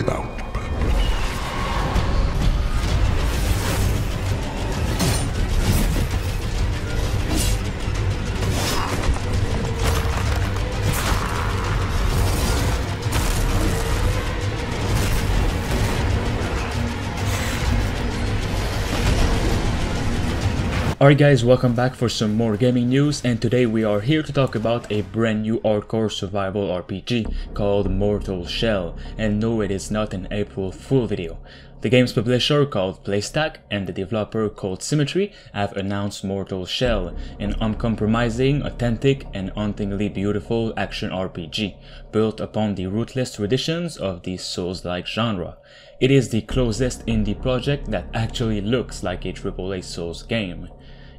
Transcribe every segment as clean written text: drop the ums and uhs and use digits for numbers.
without purpose. Alright guys, welcome back for some more gaming news, and today we are here to talk about a brand new hardcore survival RPG called Mortal Shell. And no, it is not an April Fool video. The game's publisher called Playstack and the developer called Symmetry have announced Mortal Shell, an uncompromising, authentic and hauntingly beautiful action RPG built upon the ruthless traditions of the Souls-like genre. It is the closest indie project that actually looks like a AAA Souls game.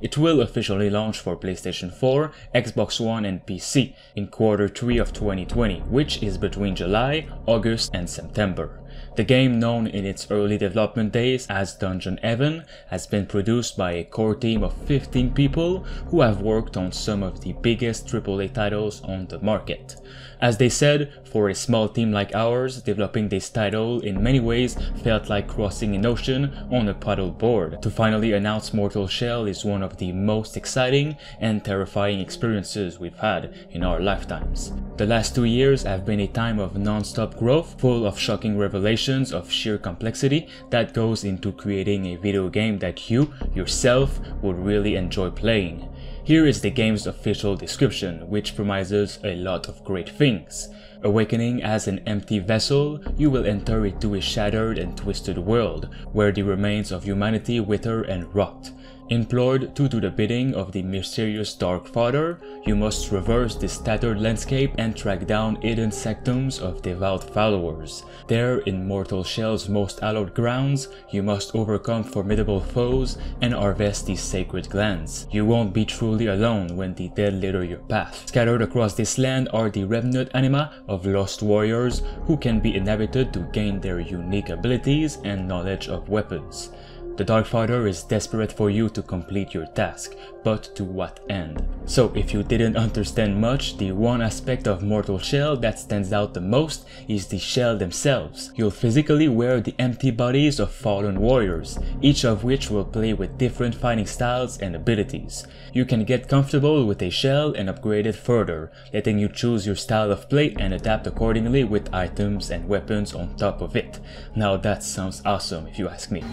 It will officially launch for PlayStation 4, Xbox One and PC in Q3 of 2020, which is between July, August and September. The game, known in its early development days as Dungeon Heaven, has been produced by a core team of 15 people who have worked on some of the biggest AAA titles on the market. As they said, for a small team like ours, developing this title in many ways felt like crossing an ocean on a paddle board. To finally announce Mortal Shell is one of the most exciting and terrifying experiences we've had in our lifetimes. The last 2 years have been a time of non-stop growth, full of shocking revelations of sheer complexity that goes into creating a video game that you, yourself, would really enjoy playing. Here is the game's official description, which promises a lot of great things. Awakening as an empty vessel, you will enter into a shattered and twisted world, where the remains of humanity wither and rot. Implored to do the bidding of the mysterious Dark Father, you must traverse this tattered landscape and track down hidden sanctums of devout followers. There, in Mortal Shell's most hallowed grounds, you must overcome formidable foes and harvest these sacred glands. You won't be truly alone when the dead litter your path. Scattered across this land are the remnant anima of lost warriors who can be inhabited to gain their unique abilities and knowledge of weapons. The Dark Father is desperate for you to complete your task, but to what end? So if you didn't understand much, the one aspect of Mortal Shell that stands out the most is the shell themselves. You'll physically wear the empty bodies of fallen warriors, each of which will play with different fighting styles and abilities. You can get comfortable with a shell and upgrade it further, letting you choose your style of play and adapt accordingly with items and weapons on top of it. Now that sounds awesome if you ask me.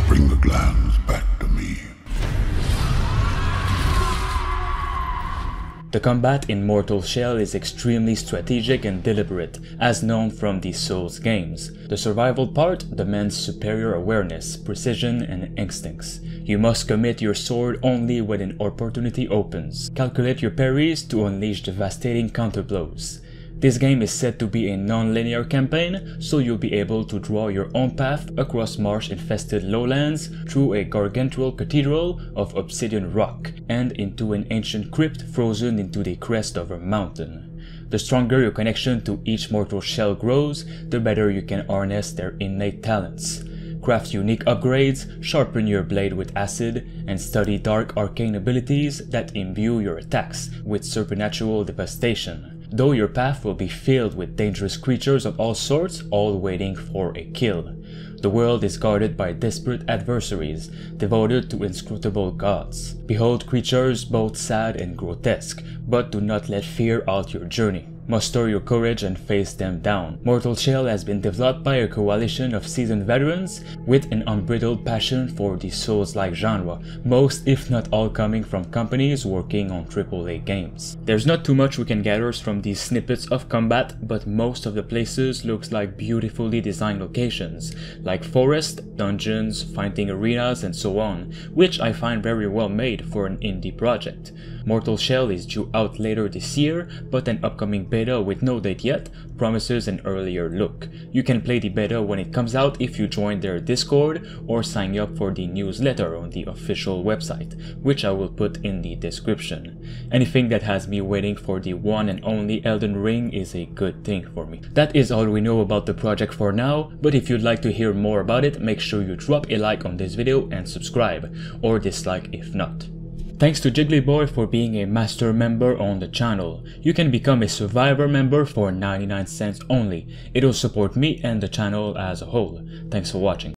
Bring the glands back to me. The combat in Mortal Shell is extremely strategic and deliberate, as known from the Souls games. The survival part demands superior awareness, precision and instincts. You must commit your sword only when an opportunity opens. Calculate your parries to unleash devastating counterblows. This game is said to be a non-linear campaign, so you'll be able to draw your own path across marsh-infested lowlands, through a gargantuan cathedral of obsidian rock, and into an ancient crypt frozen into the crest of a mountain. The stronger your connection to each Mortal Shell grows, the better you can harness their innate talents. Craft unique upgrades, sharpen your blade with acid, and study dark arcane abilities that imbue your attacks with supernatural devastation. Though your path will be filled with dangerous creatures of all sorts, all waiting for a kill. The world is guarded by desperate adversaries, devoted to inscrutable gods. Behold creatures both sad and grotesque, but do not let fear halt your journey. Muster your courage and face them down. Mortal Shell has been developed by a coalition of seasoned veterans with an unbridled passion for the Souls-like genre, most if not all coming from companies working on AAA games. There's not too much we can gather from these snippets of combat, but most of the places looks like beautifully designed locations, like forests, dungeons, fighting arenas and so on, which I find very well made for an indie project. Mortal Shell is due out later this year, but an upcoming beta with no date yet promises an earlier look. You can play the beta when it comes out if you join their Discord or sign up for the newsletter on the official website, which I will put in the description. Anything that has me waiting for the one and only Elden Ring is a good thing for me. That is all we know about the project for now, but if you'd like to hear more about it, make sure you drop a like on this video and subscribe, or dislike if not. Thanks to Jigglyboy for being a master member on the channel. You can become a survivor member for 99 cents only. It'll support me and the channel as a whole. Thanks for watching.